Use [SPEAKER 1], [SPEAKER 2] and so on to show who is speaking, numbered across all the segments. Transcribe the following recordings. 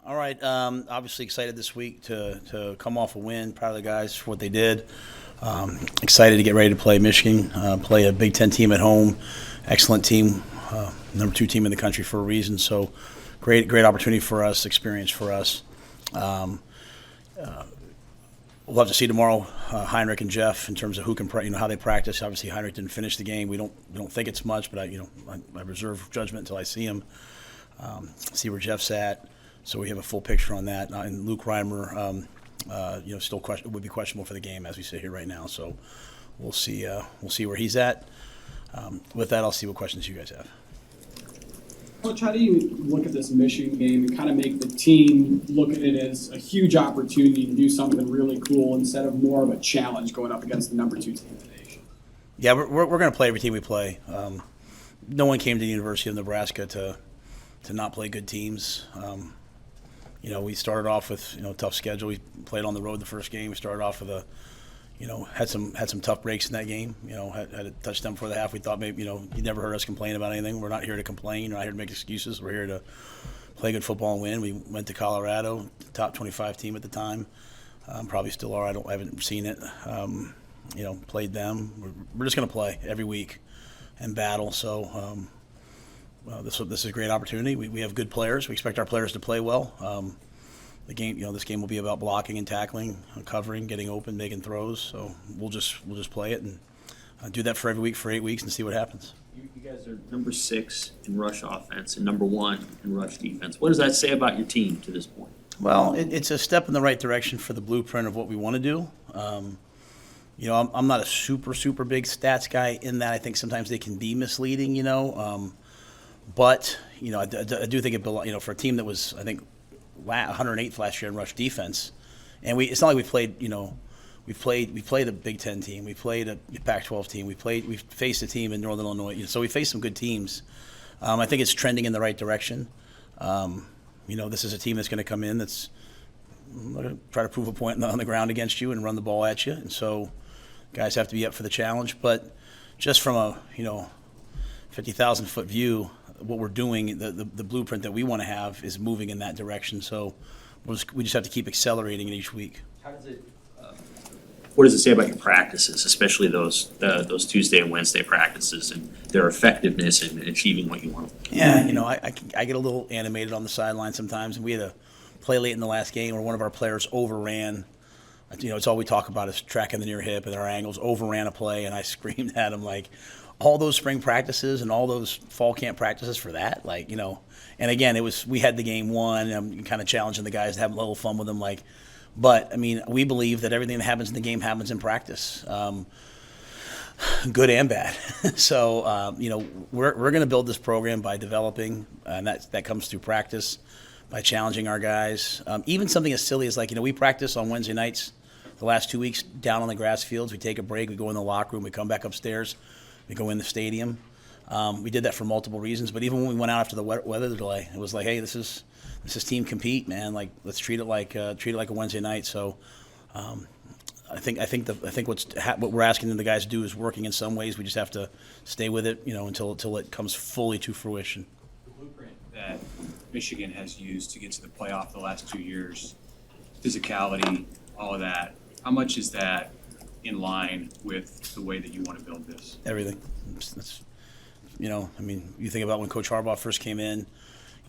[SPEAKER 1] All right. Obviously excited this week to come off a win. Proud of the guys for what they did. Excited to get ready to play Michigan, play a Big Ten team at home. Excellent team, number 2 team in the country for a reason. So great opportunity for us, experience for us. We'll have to see tomorrow, Heinrich and Jeff, in terms of who can, how they practice. Obviously, Heinrich didn't finish the game. We don't think it's much, but I reserve judgment until I see him, see where Jeff's at. So we have a full picture on that. And Luke Reimer, still would be questionable for the game as we sit here right now. So we'll see where he's at. With that, I'll see what questions you guys have.
[SPEAKER 2] Coach, how do you look at this Michigan game and kind of make the team look at it as a huge opportunity to do something really cool instead of more of a challenge going up against the number 2 team in the nation?
[SPEAKER 1] Yeah, we're going to play every team we play. No one came to the University of Nebraska to not play good teams. We started off with a tough schedule. We played on the road the first game. We started off with had some tough breaks in that game. Had a touchdown before the half. We thought maybe you never heard us complain about anything. We're not here to complain. We're not here to make excuses. We're here to play good football and win. We went to Colorado, top 25 team at the time. Probably still are. I haven't seen it. Played them. We're just going to play every week and battle. So this is a great opportunity. We have good players. We expect our players to play well. The game, this game will be about blocking and tackling, covering, getting open, making throws. So we'll just play it and do that for every week for 8 weeks and see what happens.
[SPEAKER 3] You guys are number 6 in rush offense and number 1 in rush defense. What does that say about your team to this point?
[SPEAKER 1] Well, it's a step in the right direction for the blueprint of what we want to do. I'm not a super big stats guy in that. I think sometimes they can be misleading. But I do think it for a team that was, I think, 108th last year in rush defense, and it's not like we played. We played a Big Ten team. We played a Pac-12 team. We faced a team in Northern Illinois. So we faced some good teams. I think it's trending in the right direction. This is a team that's going to come in that's going to try to prove a point on the ground against you and run the ball at you. And so guys have to be up for the challenge. But just from a 50,000-foot view, what we're doing, the blueprint that we want to have is moving in that direction. So we just have to keep accelerating it each week.
[SPEAKER 3] What does it say about your practices, especially those Tuesday and Wednesday practices, and their effectiveness in achieving what you want?
[SPEAKER 1] Yeah, I get a little animated on the sideline sometimes, and we had a play late in the last game where one of our players overran. It's all we talk about is tracking the near hip and our angles. Overran a play, and I screamed at him like, all those spring practices and all those fall camp practices for that, and again, we had the game won, and I'm kind of challenging the guys to have a little fun with them, but we believe that everything that happens in the game happens in practice, good and bad. So, we're going to build this program by developing, and that comes through practice, by challenging our guys. Even something as silly as we practice on Wednesday nights the last 2 weeks down on the grass fields. We take a break, we go in the locker room, we come back upstairs. We go in the stadium. We did that for multiple reasons, but even when we went out after the weather delay, it was like, hey, this is team compete, man. Let's treat it like a Wednesday night. So, I think what we're asking the guys to do is working in some ways. We just have to stay with it, until it comes fully to fruition.
[SPEAKER 4] The blueprint that Michigan has used to get to the playoff the last 2 years, physicality, all of that. How much is that in line with the way that you want to build this?
[SPEAKER 1] Everything. You think about when Coach Harbaugh first came in,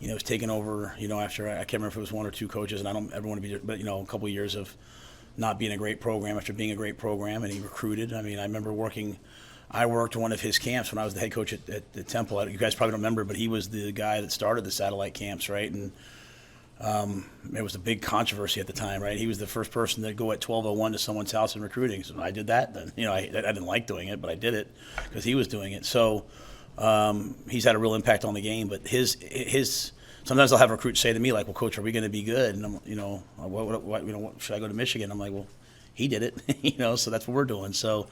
[SPEAKER 1] was taking over, after, I can't remember if it was 1 or 2 coaches, and I don't ever want to be, but, a couple of years of not being a great program after being a great program, and he recruited. I remember I worked one of his camps when I was the head coach at the Temple. You guys probably don't remember, but he was the guy that started the satellite camps, right? And it was a big controversy at the time, right? He was the first person to go at 12:01 to someone's house in recruiting. So I did that. Then I didn't like doing it, but I did it because he was doing it. So he's had a real impact on the game. But his sometimes I'll have recruits say to me like, "Well, Coach, are we going to be good?" And what should I go to Michigan? I'm like, "Well, he did it, so that's what we're doing." So.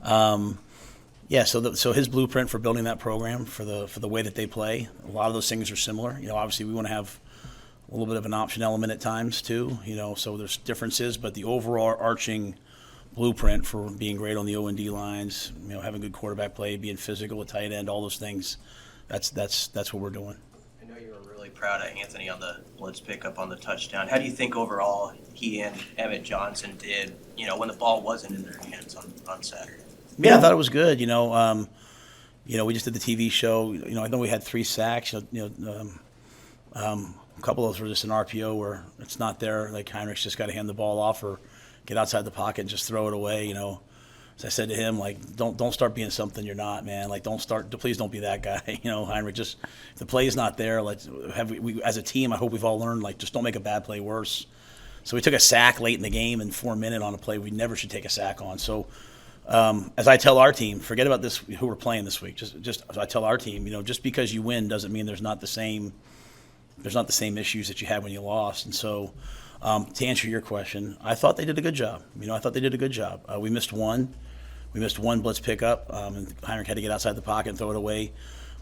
[SPEAKER 1] So his blueprint for building that program for the way that they play, a lot of those things are similar. Obviously we want to have a little bit of an option element at times too, so there's differences, but the overall arching blueprint for being great on the O&D lines, having good quarterback play, being physical with tight end, all those things, that's what we're doing.
[SPEAKER 5] I know you were really proud of Anthony on the blitz pickup on the touchdown. How do you think overall he and Emmett Johnson did, when the ball wasn't in their hands on Saturday?
[SPEAKER 1] Yeah, I thought it was good. We just did the TV show. I know we had 3 sacks. A couple of those were just an RPO where it's not there. Like Heinrich's just got to hand the ball off or get outside the pocket and just throw it away. As I said to him, like, don't start being something you're not, man. Like, please don't be that guy. Heinrich, just if the play is not there, like, we as a team, I hope we've all learned, like, just don't make a bad play worse. So we took a sack late in the game and 4 minutes on a play we never should take a sack on. So as I tell our team, forget about this, who we're playing this week. Just as I tell our team, just because you win doesn't mean there's not the same issues that you had when you lost. And so to answer your question, I thought they did a good job. We missed one. We missed one blitz pickup, and Heinrich had to get outside the pocket and throw it away.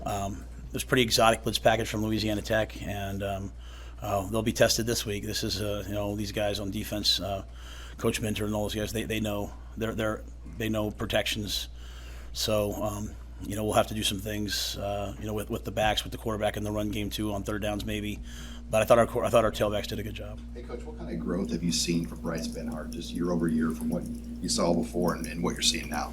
[SPEAKER 1] It was a pretty exotic blitz package from Louisiana Tech, and they'll be tested this week. This is, these guys on defense, Coach Minter and all those guys, they know they know protections. So, we'll have to do some things, with the backs, with the quarterback in the run game too, on third downs maybe. But I thought our tailbacks did a good job.
[SPEAKER 6] Hey, Coach, what kind of growth have you seen from Bryce Benhart, just year over year, from what you saw before and what you're seeing now?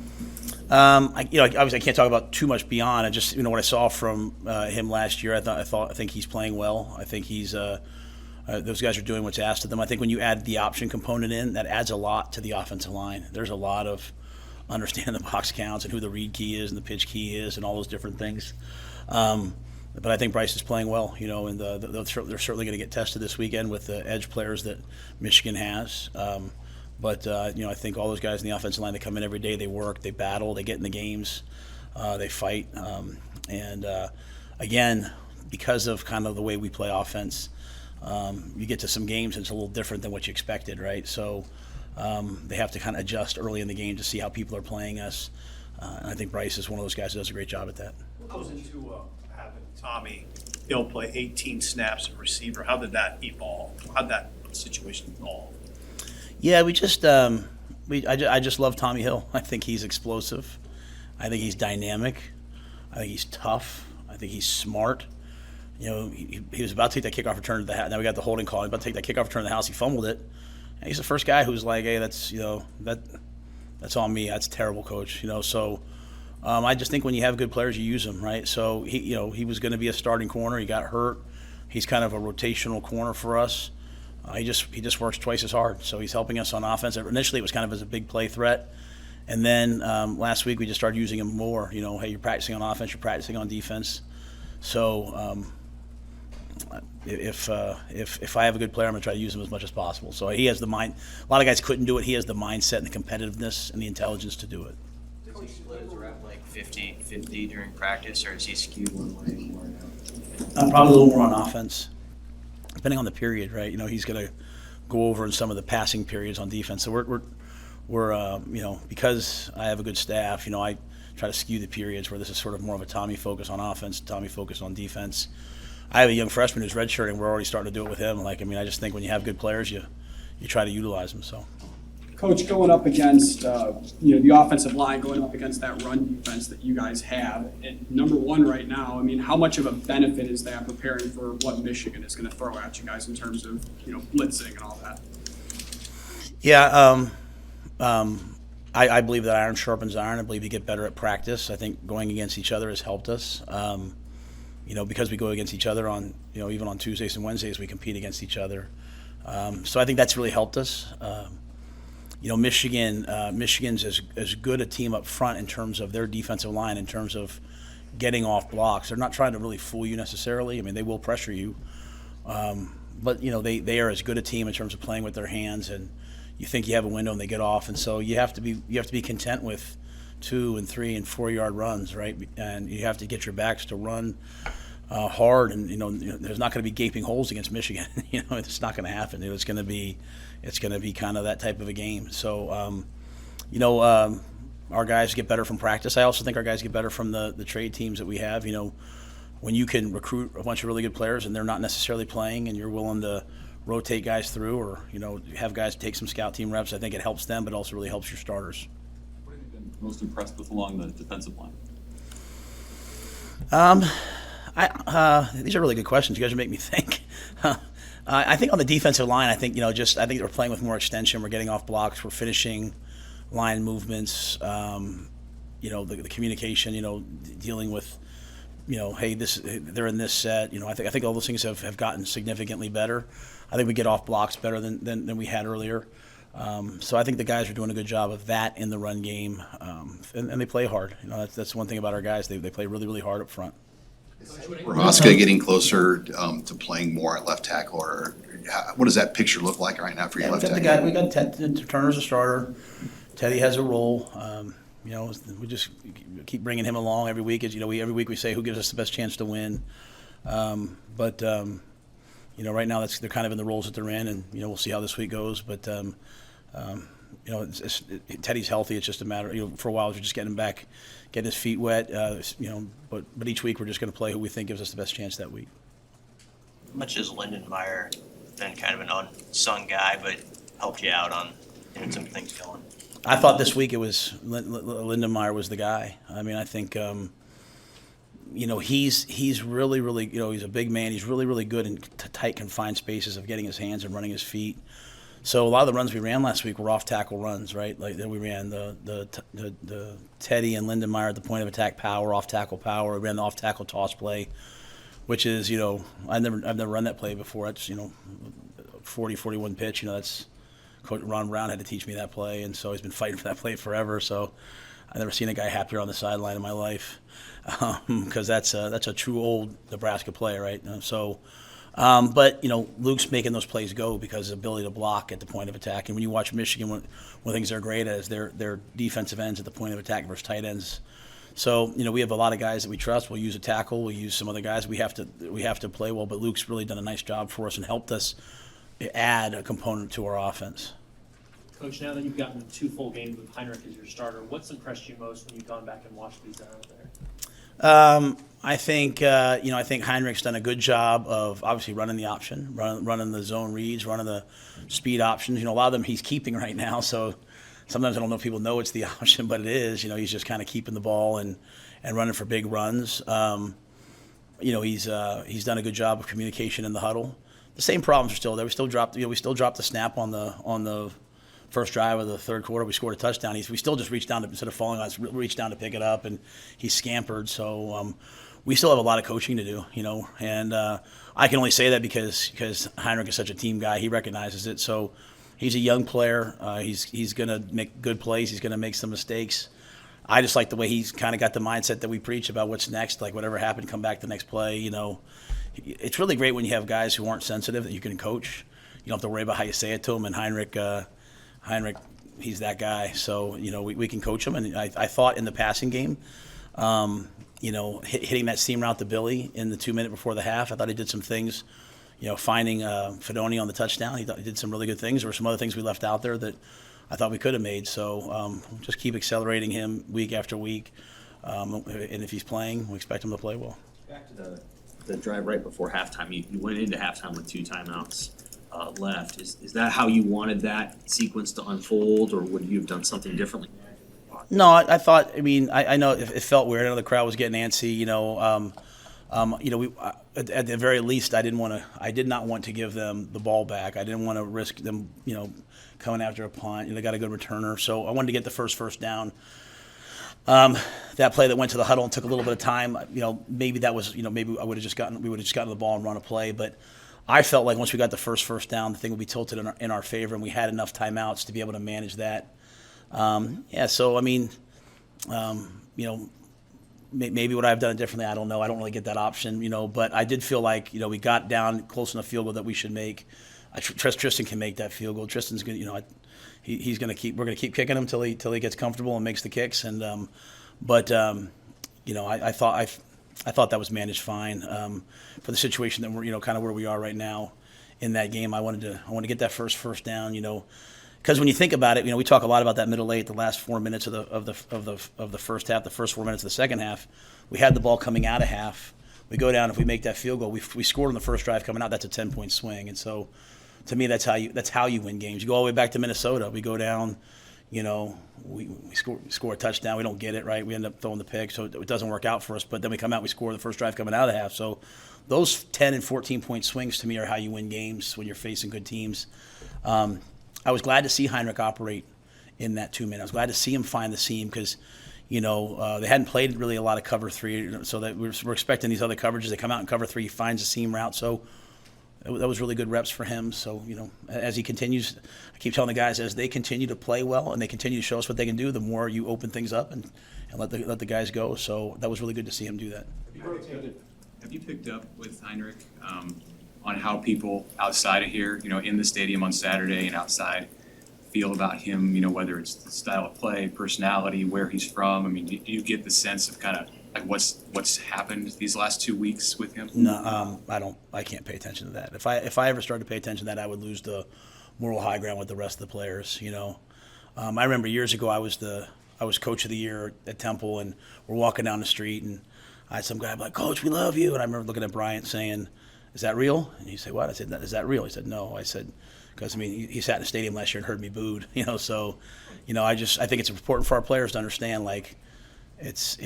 [SPEAKER 1] Obviously I can't talk about too much beyond. I just, what I saw from him last year. I think he's playing well. I think he's those guys are doing what's asked of them. I think when you add the option component in, that adds a lot to the offensive line. There's a lot of understanding the box counts and who the read key is and the pitch key is and all those different things. But I think Bryce is playing well, and they're certainly going to get tested this weekend with the edge players that Michigan has. But I think all those guys in the offensive line, they come in every day, they work, they battle, they get in the games, they fight. Again, because of kind of the way we play offense, you get to some games and it's a little different than what you expected, right? So they have to kind of adjust early in the game to see how people are playing us. And I think Bryce is one of those guys who does a great job at that.
[SPEAKER 7] What goes into having Tommy Hill play 18 snaps at receiver? How did that evolve? How did that situation evolve?
[SPEAKER 1] Yeah, we just I just love Tommy Hill. I think he's explosive. I think he's dynamic. I think he's tough. I think he's smart. He was about to take that kickoff return to the house. Now we got the holding call. He was about to take that kickoff return to the house. He fumbled it. And he's the first guy who's like, hey, that's that's on me. That's terrible, coach. So I just think when you have good players, you use them, right? So he was going to be a starting corner. He got hurt. He's kind of a rotational corner for us. He just works twice as hard. So he's helping us on offense. Initially, it was kind of as a big play threat. And then last week we just started using him more. Hey, you're practicing on offense, you're practicing on defense. So if I have a good player, I'm going to try to use him as much as possible. So he has the mind. A lot of guys couldn't do it. He has the mindset and the competitiveness and the intelligence to do it.
[SPEAKER 5] Does he split his rep like 50-50 during practice, or is he skewed one way more now?
[SPEAKER 1] Probably a little more on offense, depending on the period, right? He's going to go over in some of the passing periods on defense. So we're because I have a good staff, I try to skew the periods where this is sort of more of a Tommy focus on offense, Tommy focus on defense. I have a young freshman who's redshirting. We're already starting to do it with him. I just think when you have good players, you try to utilize them. So,
[SPEAKER 2] Coach, going up against the offensive line, going up against that run defense that you guys have, and number one right now, how much of a benefit is that preparing for what Michigan is going to throw at you guys in terms of blitzing and all that?
[SPEAKER 1] Yeah, I believe that iron sharpens iron. I believe you get better at practice. I think going against each other has helped us. Because we go against each other on, even on Tuesdays and Wednesdays, we compete against each other. So I think that's really helped us. Michigan's as good a team up front in terms of their defensive line, in terms of getting off blocks. They're not trying to really fool you necessarily. They will pressure you. But, they are as good a team in terms of playing with their hands, and you think you have a window and they get off. And so you have to be content with 2 and 3 and 4 yard runs, right? And you have to get your backs to run hard, and there's not going to be gaping holes against Michigan. It's not going to happen. It's going to be kind of that type of a game. So our guys get better from practice. I also think our guys get better from the trade teams that we have. When you can recruit a bunch of really good players and they're not necessarily playing, and you're willing to rotate guys through, or have guys take some scout team reps, I think it helps them, but also really helps your starters.
[SPEAKER 8] Most impressed with along the defensive line?
[SPEAKER 1] These are really good questions. You guys are making me think. I think on the defensive line, I think I think we're playing with more extension. We're getting off blocks. We're finishing line movements. The communication. Dealing with, hey, they're in this set. I think all those things have gotten significantly better. I think we get off blocks better than we had earlier. So I think the guys are doing a good job of that in the run game, and they play hard. That's one thing about our guys. They play really, really hard up front.
[SPEAKER 6] Nebraska getting closer to playing more at left tackle, or what does that picture look like right now for your left tackle?
[SPEAKER 1] We got Turner's a starter. Teddy has a role. We just keep bringing him along every week. Every week we say who gives us the best chance to win. Right now they're kind of in the roles that they're in, and we'll see how this week goes. But Teddy's healthy. It's just a matter. For a while we're just getting him back, getting his feet wet. But each week we're just going to play who we think gives us the best chance that week.
[SPEAKER 5] How much has Meyer been kind of an unsung guy, but helped you out on getting some things going?
[SPEAKER 1] I thought this week it was Meyer was the guy. I mean, I think he's really, really, he's a big man. He's really, really good in tight, confined spaces of getting his hands and running his feet. So a lot of the runs we ran last week were off tackle runs, right? Like we ran the Teddy and Meyer at the point of attack power, off tackle power. We ran the off tackle toss play, which is I've never run that play before. It's 40-41 pitch. That's Coach Ron Brown had to teach me that play, and so he's been fighting for that play forever. So I've never seen a guy happier on the sideline in my life, because that's a true old Nebraska play, right? But Luke's making those plays go because of his ability to block at the point of attack. And when you watch Michigan, one things they're great at is their defensive ends at the point of attack versus tight ends. So we have a lot of guys that we trust. We'll use a tackle. We'll use some other guys. We have to play well. But Luke's really done a nice job for us and helped us add a component to our offense.
[SPEAKER 8] Coach, now that you've gotten 2 full games with Heinrich as your starter, what's impressed you most when you've gone back and watched these out there?
[SPEAKER 1] I think Heinrich's done a good job of obviously running the option, running the zone reads, running the speed options. A lot of them he's keeping right now, so sometimes I don't know if people know it's the option, but it is. He's just kind of keeping the ball and running for big runs. He's done a good job of communication in the huddle. The same problems are still there. We still dropped the snap on the first drive of the third quarter. We scored a touchdown. We still just reached down to, instead of falling on us, reached down to pick it up, and he scampered. So we still have a lot of coaching to do, and I can only say that because Heinrich is such a team guy. He recognizes it. So he's a young player. He's going to make good plays. He's going to make some mistakes. I just like the way he's kind of got the mindset that we preach about what's next, like whatever happened, come back the next play. It's really great when you have guys who aren't sensitive that you can coach. You don't have to worry about how you say it to them. And Heinrich, he's that guy. So, we can coach him. And I thought in the passing game, hitting that seam route to Billy in the 2 minute before the half, I thought he did some things, finding Fedoni on the touchdown. He did some really good things. There were some other things we left out there that I thought we could have made. So just keep accelerating him week after week. And if he's playing, we expect him to play well.
[SPEAKER 3] Back to the drive right before halftime, you went into halftime with 2 timeouts left. Is that how you wanted that sequence to unfold, or would you have done something differently?
[SPEAKER 1] No, I thought. I mean, I know it felt weird. I know the crowd was getting antsy. At the very least, I did not want to give them the ball back. I didn't want to risk them, coming after a punt. They got a good returner, so I wanted to get the first down. That play that went to the huddle and took a little bit of time. Maybe that was, maybe we would have just gotten the ball and run a play. But I felt like once we got the first down, the thing would be tilted in our favor, and we had enough timeouts to be able to manage that. So I mean, maybe would I have done it differently? I don't know. I don't really get that option, But I did feel like we got down close enough field goal that we should make. Tristan can make that field goal. Tristan's good, he's going to keep. We're going to keep kicking him till he gets comfortable and makes the kicks. And I thought that was managed fine for the situation that we're kind of where we are right now in that game. I wanted to get that first down. Because when you think about it, we talk a lot about that middle eight, the last 4 minutes of the first half, the first 4 minutes of the second half. We had the ball coming out of half. We go down. If we make that field goal, we scored on the first drive coming out. That's a 10-point swing. And so, to me, that's how you win games. You go all the way back to Minnesota. We go down, we score a touchdown. We don't get it, right? We end up throwing the pick, so it doesn't work out for us. But then we come out, we score the first drive coming out of the half. So those 10 and 14-point swings to me are how you win games when you're facing good teams. I was glad to see Heinrich operate in that 2 minutes. I was glad to see him find the seam because, they hadn't played really a lot of cover three, so that we're expecting these other coverages. They come out in cover three, he finds a seam route. So that was really good reps for him. So, as he continues, I keep telling the guys, as they continue to play well and they continue to show us what they can do, the more you open things up and let the guys go. So that was really good to see him do that.
[SPEAKER 4] Have you picked up with Heinrich on how people outside of here, in the stadium on Saturday and outside, feel about him, whether it's the style of play, personality, where he's from? I mean, do you get the sense of kind of like what's happened these last 2 weeks with him?
[SPEAKER 1] No, I can't pay attention to that. If I ever started to pay attention to that, I would lose the moral high ground with the rest of the players. I remember years ago I was coach of the year at Temple, and we're walking down the street, and I had some guy like, "Coach, we love you," and I remember looking at Bryant saying, "Is that real?" And he said, "What?" I said, "Is that real?" He said, "No." I said, because he sat in the stadium last year and heard me booed. So, I think it's important for our players to understand, like, it's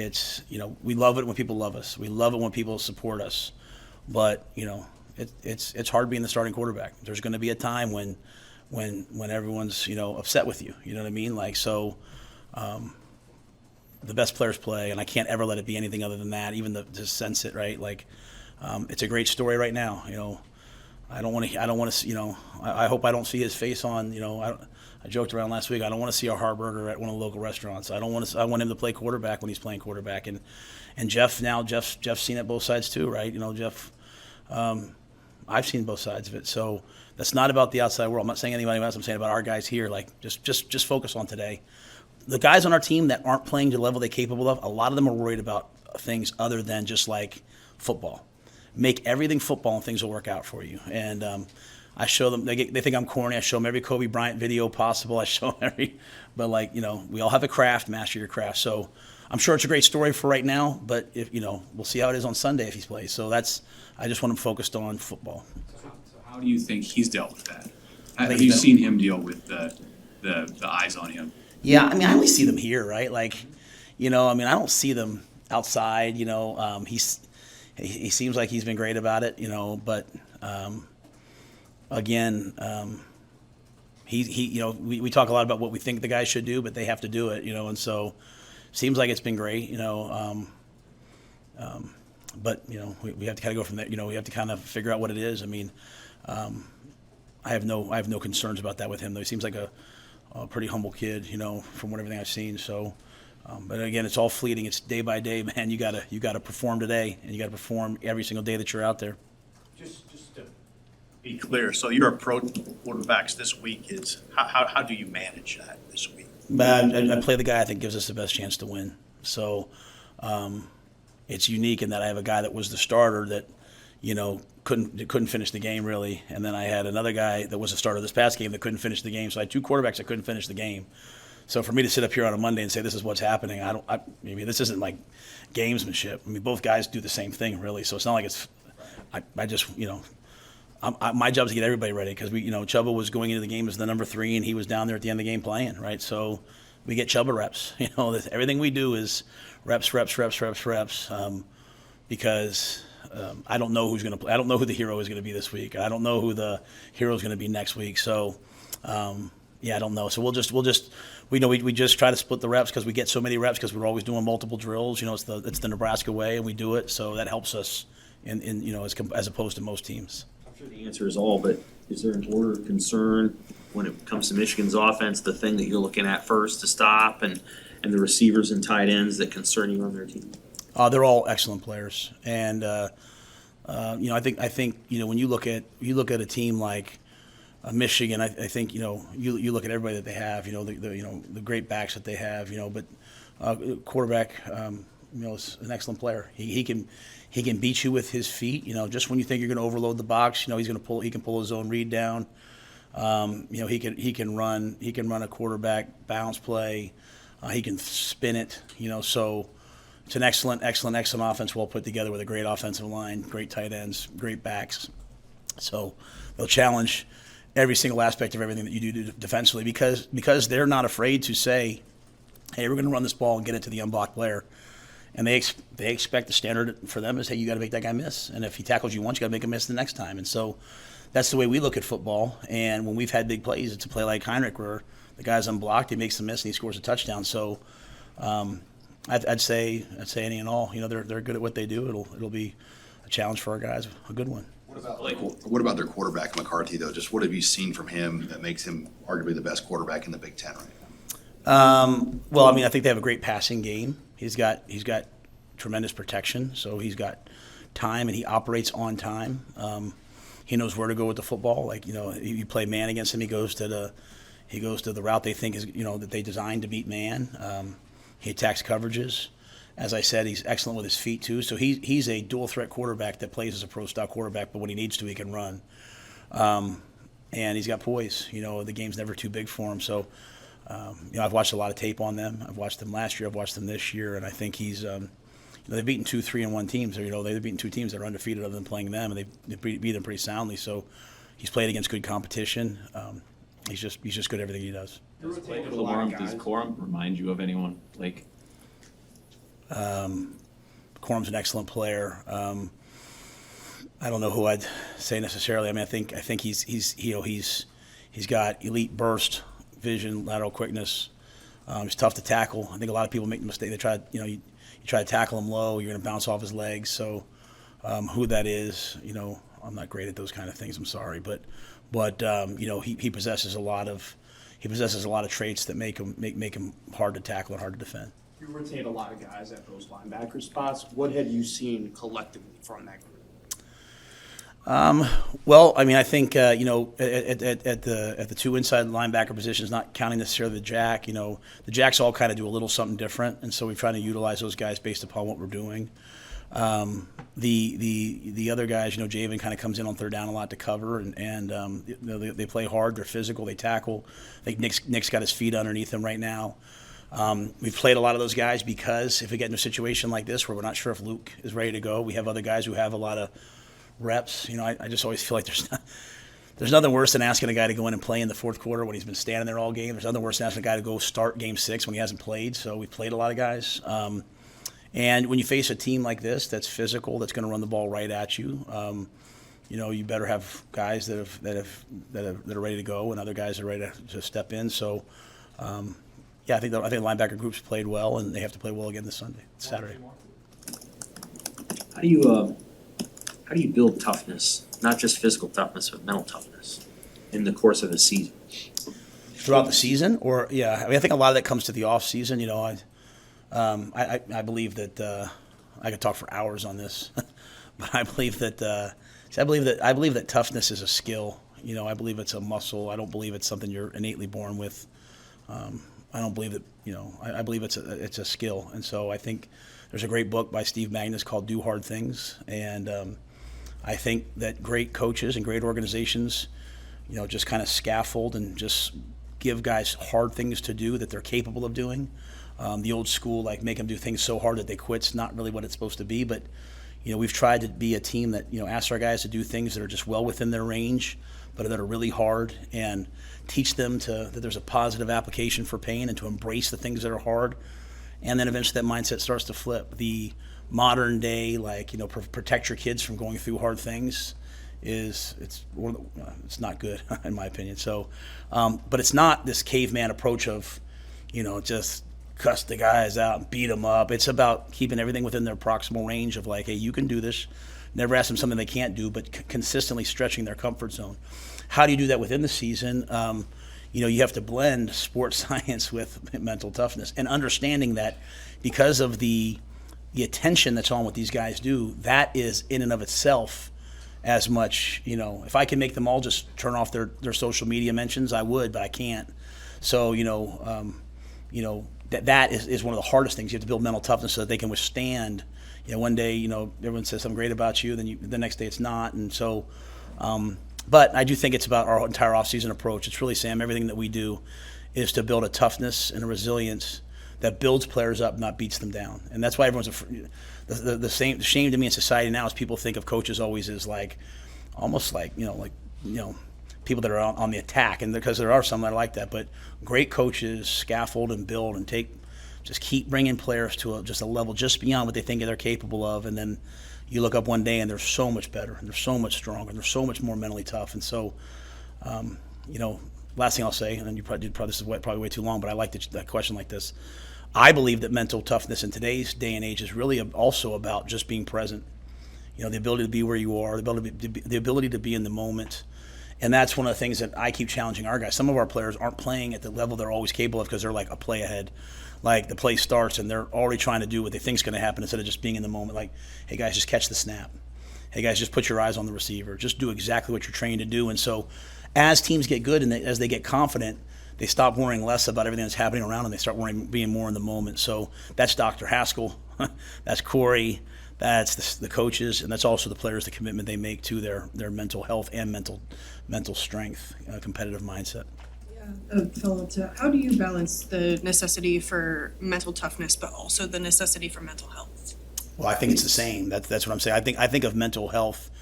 [SPEAKER 1] we love it when people love us. We love it when people support us. But it's hard being the starting quarterback. There's going to be a time when everyone's upset with you. You know what I mean? Like, so the best players play, and I can't ever let it be anything other than that. Even to sense it, right? Like, it's a great story right now. I don't want to. I hope I don't see his face on. I joked around last week. I don't want to see a Harburger at one of the local restaurants. I want him to play quarterback when he's playing quarterback. And Jeff's seen it both sides too, right? Jeff. I've seen both sides of it. So that's not about the outside world. I'm not saying anybody else. I'm saying about our guys here. Like, just focus on today. The guys on our team that aren't playing to the level they're capable of, a lot of them are worried about things other than just like football. Make everything football and things will work out for you. And I show them, they think I'm corny. I show them every Kobe Bryant video possible. I show them but we all have a craft, master your craft. So I'm sure it's a great story for right now, but if we'll see how it is on Sunday if he plays. So I just want him focused on football.
[SPEAKER 4] So how do you think he's dealt with that? Have you seen him deal with the eyes on him?
[SPEAKER 1] Yeah, I only see them here, right? Like, I don't see them outside. He seems like he's been great about it, but again, we talk a lot about what we think the guys should do, but they have to do it, and so seems like it's been great, but we have to kind of go from there. We have to kind of figure out what it is. I have no concerns about that with him, though. He seems like a pretty humble kid, from everything I've seen. So. But again, it's all fleeting. It's day by day, man. You gotta perform today, and you gotta perform every single day that you're out there.
[SPEAKER 7] Just to be clear, so your approach to quarterbacks this week is how do you manage that this week?
[SPEAKER 1] I play the guy I think gives us the best chance to win. So it's unique in that I have a guy that was the starter that couldn't finish the game really, and then I had another guy that was a starter this past game that couldn't finish the game. So I had two quarterbacks that couldn't finish the game. So for me to sit up here on a Monday and say this is what's happening, this isn't like gamesmanship. Both guys do the same thing really. So it's not like it's. My job is to get everybody ready because Chubba was going into the game as the number 3 and he was down there at the end of the game playing, right? So we get Chubba reps. Everything we do is reps, because I don't know who's going to play. I don't know who the hero is going to be this week. I don't know who the hero is going to be next week. So. I don't know. So we just try to split the reps because we get so many reps because we're always doing multiple drills. It's the Nebraska way, and we do it. So that helps us as opposed to most teams.
[SPEAKER 3] I'm sure the answer is all, but is there an order of concern when it comes to Michigan's offense, the thing that you're looking at first to stop, and the receivers and tight ends that concern you on their team?
[SPEAKER 1] They're all excellent players, and I think when you look at a team like. Michigan, I think you look at everybody that they have, the great backs that they have, but quarterback, is an excellent player. He can beat you with his feet. Just when you think you're going to overload the box, he can pull his own read down. He can run a quarterback bounce play. He can spin it. So it's an excellent offense, well put together with a great offensive line, great tight ends, great backs. So they'll challenge every single aspect of everything that you do defensively because they're not afraid to say, hey, we're going to run this ball and get it to the unblocked player. And they expect the standard for them is, hey, you got to make that guy miss. And if he tackles you once, you got to make him miss the next time. And so that's the way we look at football. And when we've had big plays, it's a play like Heinrich where the guy's unblocked, he makes the miss, and he scores a touchdown. So I'd say any and all. They're good at what they do. It'll be a challenge for our guys, a good one.
[SPEAKER 6] What about their quarterback, McCarthy, though? Just what have you seen from him that makes him arguably the best quarterback in the Big Ten right now?
[SPEAKER 1] Well, I mean, I think they have a great passing game. He's got tremendous protection, so he's got time and he operates on time. He knows where to go with the football. Like, you play man against him, he goes to the route they think is that they designed to beat man. He attacks coverages. As I said, he's excellent with his feet too. So he's a dual threat quarterback that plays as a pro style quarterback, but when he needs to, he can run. And he's got poise. The game's never too big for him. So I've watched a lot of tape on them. I've watched them last year. I've watched them this year, and I think he's. They've beaten 2 3-1 teams. They've beaten 2 teams that are undefeated other than playing them, and they beat them pretty soundly. So he's played against good competition. He's just good at everything he does.
[SPEAKER 9] Does Corum remind you of anyone?
[SPEAKER 1] Corum's an excellent player. I don't know who I'd say necessarily. I mean, I think he's got elite burst, vision, lateral quickness. He's tough to tackle. I think a lot of people make the mistake. They try, you try to tackle him low, you're going to bounce off his legs. So who that is, I'm not great at those kind of things. I'm sorry, but he possesses a lot of traits that make him hard to tackle and hard to defend.
[SPEAKER 10] You rotate a lot of guys at those linebacker spots. What have you seen collectively from that group?
[SPEAKER 1] Well, I mean, I think at the 2 inside linebacker positions, not counting necessarily the jack. The jacks all kind of do a little something different, and so we try to utilize those guys based upon what we're doing. The other guys, Javen kind of comes in on third down a lot to cover, and they play hard. They're physical. They tackle. I think Nick's got his feet underneath him right now. We've played a lot of those guys because if we get in a situation like this where we're not sure if Luke is ready to go, we have other guys who have a lot of reps. I just always feel like there's nothing worse than asking a guy to go in and play in the fourth quarter when he's been standing there all game. There's nothing worse than asking a guy to go start game 6 when he hasn't played. So we've played a lot of guys. And when you face a team like this that's physical, that's going to run the ball right at you, you better have guys that are ready to go and other guys that are ready to step in. So. I think the linebacker group's played well, and they have to play well again this Saturday.
[SPEAKER 3] How do you build toughness, not just physical toughness, but mental toughness in the course of the season?
[SPEAKER 1] Throughout the season, I think a lot of that comes to the off season. I believe that I could talk for hours on this, but I believe that toughness is a skill. I believe it's a muscle. I don't believe it's something you're innately born with. I don't believe that, I believe it's a skill. And so I think there's a great book by Steve Magnus called Do Hard Things. And I think that great coaches and great organizations, just kind of scaffold and just give guys hard things to do that they're capable of doing. The old school, make them do things so hard that they quit's not really what it's supposed to be. But, we've tried to be a team that, asks our guys to do things that are just well within their range, but that are really hard, and teach them that there's a positive application for pain and to embrace the things that are hard. And then eventually that mindset starts to flip. The modern day, protect your kids from going through hard things it's not good in my opinion. So, but it's not this caveman approach of, just cuss the guys out and beat them up. It's about keeping everything within their proximal range of hey, you can do this. Never ask them something they can't do, but consistently stretching their comfort zone. How do you do that within the season? You have to blend sports science with mental toughness and understanding that because of the attention that's on what these guys do, that is in and of itself as much, if I can make them all just turn off their social media mentions, I would, but I can't. So, that is one of the hardest things. You have to build mental toughness so that they can withstand. One day, everyone says something great about you, then the next day it's not. And so, but I do think it's about our entire off-season approach. It's really, Sam, everything that we do is to build a toughness and a resilience that builds players up, not beats them down. And that's why everyone's the shame to me in society now is people think of coaches always as almost people that are on the attack, and because there are some that are like that, but great coaches scaffold and build and just keep bringing players to just a level just beyond what they think they're capable of, and then you look up one day and they're so much better, and they're so much stronger, and they're so much more mentally tough. And so, last thing I'll say, and then this is probably way too long, but I like that question like this. I believe that mental toughness in today's day and age is really also about just being present. The ability to be where you are, the ability to be in the moment. And that's one of the things that I keep challenging our guys. Some of our players aren't playing at the level they're always capable of because they're like a play ahead. Like the play starts and they're already trying to do what they think is going to happen instead of just being in the moment. Like, hey guys, just catch the snap. Hey guys, just put your eyes on the receiver. Just do exactly what you're trained to do. And so as teams get good and as they get confident, they stop worrying less about everything that's happening around them. They start being more in the moment. So that's Dr. Haskell. That's Corey. That's the coaches, and that's also the players, the commitment they make to their mental health and mental strength, competitive mindset.
[SPEAKER 11] Yeah, follow-up to how do you balance the necessity for mental toughness, but also the necessity for mental health?
[SPEAKER 1] Well, I think it's the same. That's what I'm saying. I think of mental health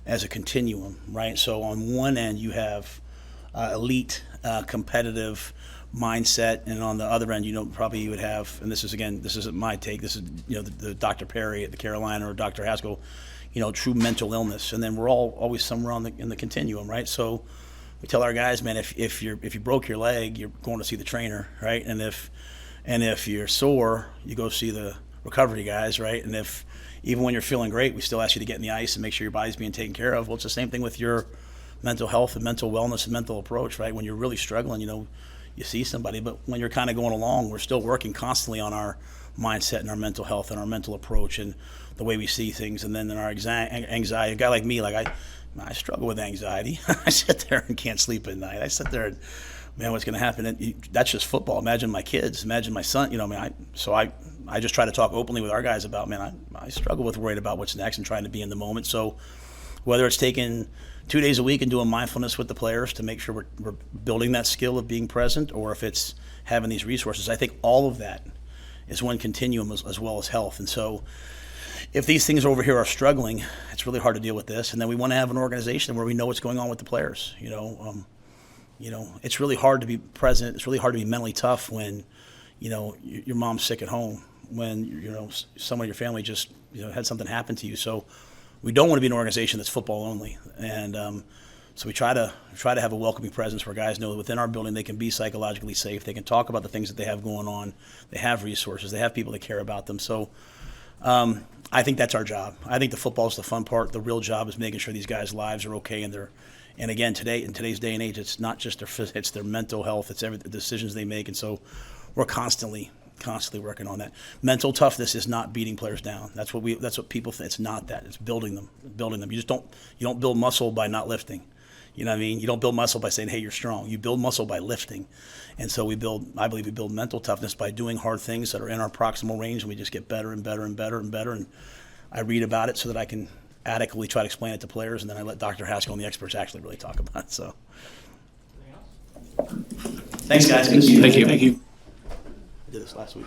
[SPEAKER 1] as a continuum, right? So on one end you have elite, competitive mindset, and on the other end, probably you would have, and this isn't my take, this is, the Dr. Perry at the Carolina or Dr. Haskell, true mental illness. And then we're all always somewhere in the continuum, right? So we tell our guys, man, if you broke your leg, you're going to see the trainer, right? And if you're sore, you go see the recovery guys, right? And if even when you're feeling great, we still ask you to get in the ice and make sure your body's being taken care of. Well, it's the same thing with your mental health and mental wellness and mental approach, right? When you're really struggling, you see somebody, but when you're kind of going along, we're still working constantly on our mindset and our mental health and our mental approach and the way we see things. And then in our anxiety, a guy like me, I struggle with anxiety. I sit there and can't sleep at night. I sit there and, man, what's going to happen? And that's just football. Imagine my kids. Imagine my son. I just try to talk openly with our guys about, man, I struggle with worried about what's next and trying to be in the moment. So whether it's taking 2 days a week and doing mindfulness with the players to make sure we're building that skill of being present, or if it's having these resources, I think all of that is one continuum as well as health. And so if these things over here are struggling, it's really hard to deal with this. And then we want to have an organization where we know what's going on with the players. It's really hard to be present. It's really hard to be mentally tough when, your mom's sick at home, when, someone in your family just, had something happen to you. So we don't want to be an organization that's football only. And so we try to have a welcoming presence where guys know that within our building they can be psychologically safe. They can talk about the things that they have going on. They have resources. They have people that care about them. So I think that's our job. I think the football is the fun part. The real job is making sure these guys' lives are okay, and again, in today's day and age, it's not just it's their mental health. It's the decisions they make. And so we're constantly working on that. Mental toughness is not beating players down. That's what people think. It's not that. It's building them. You don't build muscle by not lifting. You know what I mean? You don't build muscle by saying, hey, you're strong. You build muscle by lifting. And so I believe we build mental toughness by doing hard things that are in our proximal range, and we just get better and better and better and better. And I read about it so that I can adequately try to explain it to players, and then I let Dr. Haskell and the experts actually really talk about it. So thanks, guys.
[SPEAKER 9] Thank you.
[SPEAKER 1] I did this last week.